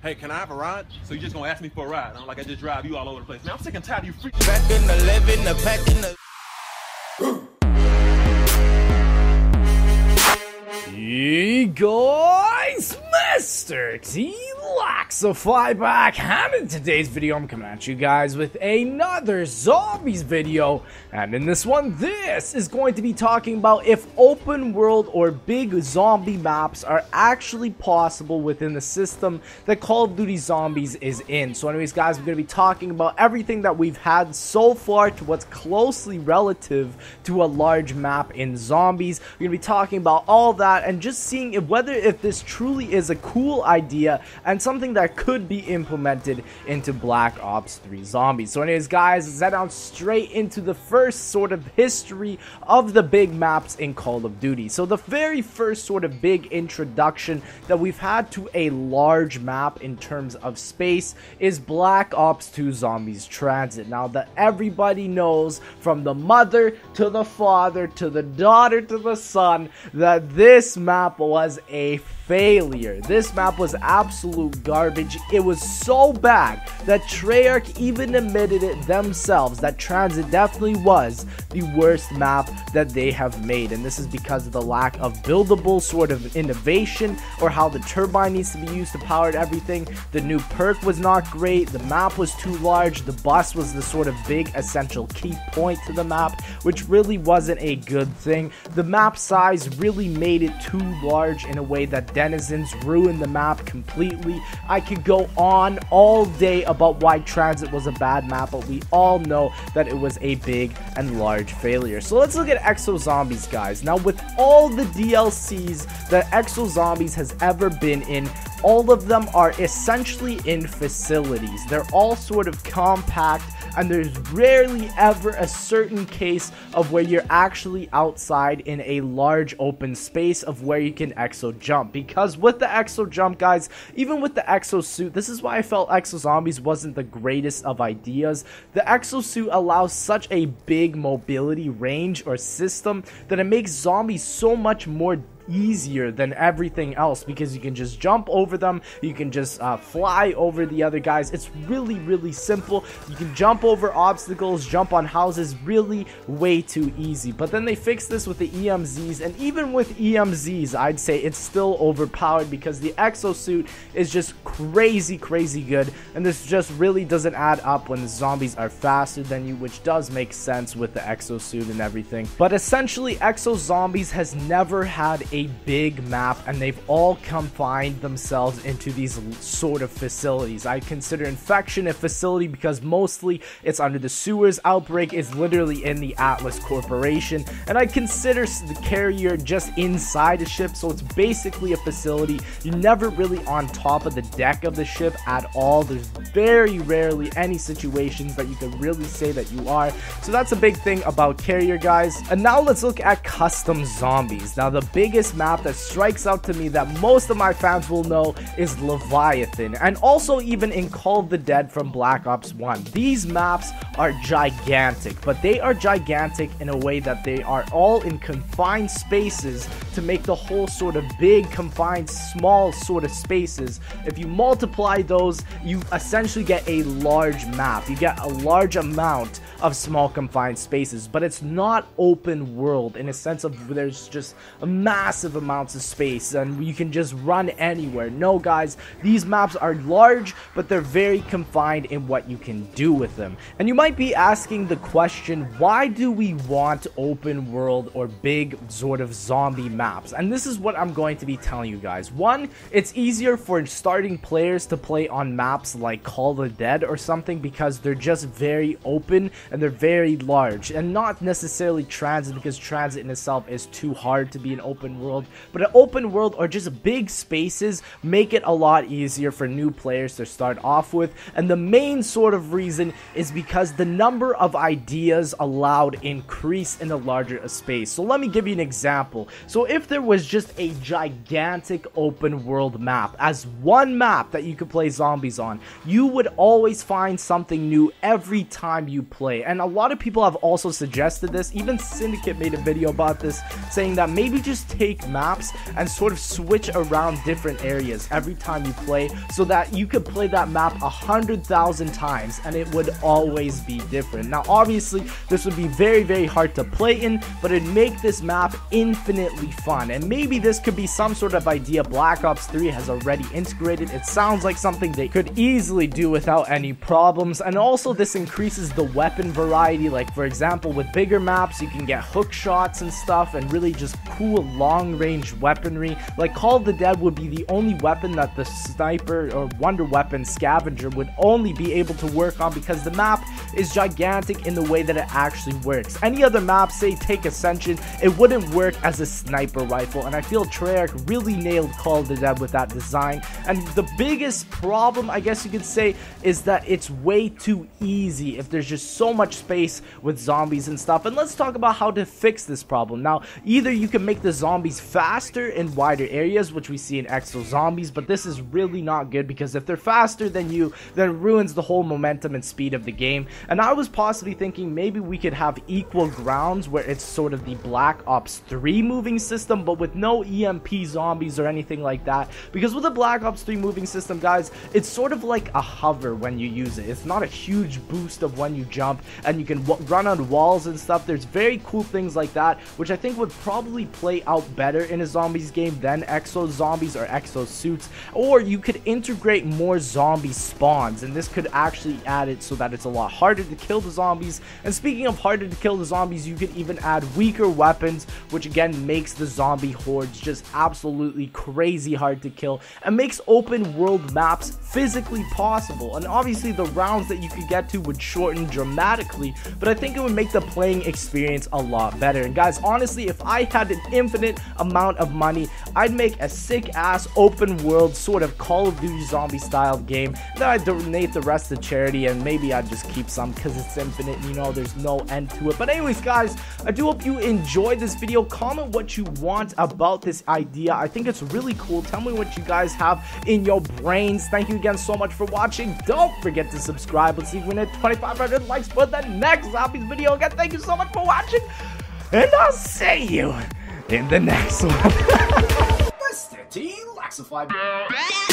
hey, can I have a ride? So you just gonna ask me for a ride? I'm like, I just drive you all over the place. Man, I'm sick and tired of you freaks. Back in the living, the pack in the... Hey guys, MrTLexify back, and in today's video I'm coming at you guys with another zombies video, and in this one, this is going to be talking about if open world or big zombie maps are actually possible within the system that Call of Duty Zombies is in. So anyways guys, we're going to be talking about everything that we've had so far to what's closely relative to a large map in Zombies. We're going to be talking about all that and just seeing if this truly is a cool idea and something that could be implemented into Black Ops 3 Zombies. So anyways guys, let's head on straight into the first sort of history of the big maps in Call of Duty. So the very first sort of big introduction that we've had to a large map in terms of space is Black Ops 2 Zombies TranZit. Now that everybody knows, from the mother to the father to the daughter to the son, that this map was a failure. This map was absolute garbage. It was so bad that Treyarch even admitted it themselves that TranZit definitely was the worst map that they have made, and this is because of the lack of buildable sort of innovation or how the turbine needs to be used to power everything. The new perk was not great, the map was too large, the bus was the sort of big essential key point to the map, which really wasn't a good thing. The map size really made it too large in a way that denizens ruined the map completely. I could go on all day about why TranZit was a bad map, but we all know that it was a big and large failure. So let's look at Exo Zombies, guys. Now, with all the DLCs that Exo Zombies has ever been in, all of them are essentially in facilities. They're all sort of compact, and there's rarely ever a certain case of where you're actually outside in a large open space of where you can exo jump. Because with the exo jump, guys, even with the exo suit, this is why I felt Exo Zombies wasn't the greatest of ideas. The exo suit allows such a big mobility range or system that it makes zombies so much more easier than everything else, because you can just jump over them, you can just fly over the other guys. It's really simple. You can jump over obstacles, jump on houses, really way too easy. But then they fixed this with the EMZs, and even with EMZs, I'd say it's still overpowered because the exosuit is just crazy good, and this just really doesn't add up when the zombies are faster than you, which does make sense with the exosuit and everything. But essentially, Exo Zombies has never had a big map, and they've all confined themselves into these sort of facilities. I consider Infection a facility because mostly it's under the sewers. Outbreak is literally in the Atlas Corporation, and I consider the Carrier just inside a ship, so it's basically a facility. You're never really on top of the deck of the ship at all. There's very rarely any situations that you could really say that you are, so that's a big thing about Carrier, guys. And now let's look at Custom Zombies. Now, the biggest map that strikes out to me that most of my fans will know is Leviathan, and also even in Call of the Dead from Black Ops 1. These maps are gigantic, but they are gigantic in a way that they are all in confined spaces to make the whole sort of big, confined, small sort of spaces. If you multiply those, you essentially get a large map. You get a large amount of small confined spaces, but it's not open world in a sense of there's just a massive amounts of space and you can just run anywhere. No, guys, these maps are large, but they're very confined in what you can do with them. And you might be asking the question, why do we want open world or big sort of zombie maps? And this is what I'm going to be telling you guys. One, it's easier for starting players to play on maps like Call of the Dead or something because they're just very open and they're very large, and not necessarily TranZit, because TranZit in itself is too hard to be an open world. But an open world or just big spaces make it a lot easier for new players to start off with, and the main sort of reason is because the number of ideas allowed increase in a larger space. So let me give you an example. So if there was just a gigantic open world map as one map that you could play zombies on, you would always find something new every time you play. play. And a lot of people have also suggested this. Even Syndicate made a video about this, saying that maybe just take maps and sort of switch around different areas every time you play, so that you could play that map 100,000 times and it would always be different. Now obviously this would be very hard to play in, but it'd make this map infinitely fun. And maybe this could be some sort of idea Black Ops 3 has already integrated. It sounds like something they could easily do without any problems. And also this increases the weapon variety. Like for example, with bigger maps you can get hook shots and stuff, and really just cool long range weaponry. Like Call of the Dead would be the only weapon that the sniper or wonder weapon scavenger would only be able to work on, because the map is gigantic in the way that it actually works. Any other map, say take Ascension, it wouldn't work as a sniper rifle, and I feel Treyarch really nailed Call of the Dead with that design. And the biggest problem, I guess you could say, is that it's way too easy if there's just so much space with zombies and stuff. And let's talk about how to fix this problem. Now, either you can make the zombies faster in wider areas, which we see in Exo Zombies, but this is really not good, because if they're faster than you, then it ruins the whole momentum and speed of the game. And I was possibly thinking maybe we could have equal grounds, where it's sort of the Black Ops 3 moving system, but with no EMP zombies or anything like that. Because with the Black Ops 3 moving system, guys, it's sort of like a hover when you use it. It's not a huge boost of when you jump, and you can run on walls and stuff. There's very cool things like that, which I think would probably play out better in a zombies game than Exo Zombies or Exo Suits. Or you could integrate more zombie spawns, and this could actually add it so that it's a lot harder to kill the zombies. And speaking of harder to kill the zombies, you could even add weaker weapons, which again makes the zombie hordes just absolutely crazy hard to kill, and makes open world maps physically possible. And obviously the rounds that you could get to would shorten dramatically, but I think it would make the playing experience a lot better. And guys, honestly, if I had an infinite amount of money, I'd make a sick ass open world sort of Call of Duty zombie style game, then I'd donate the rest to charity, and maybe I'd just keep some because it's infinite, you know, there's no end to it. But anyways, guys, I do hope you enjoyed this video. Comment what you want about this idea. I think it's really cool. Tell me what you guys have in your brains. Thank you again so much for watching. Don't forget to subscribe. Let's see if we hit 2,500 likes for the next zombies video. Again, thank you so much for watching, and I'll see you in the next one. MrTLexify.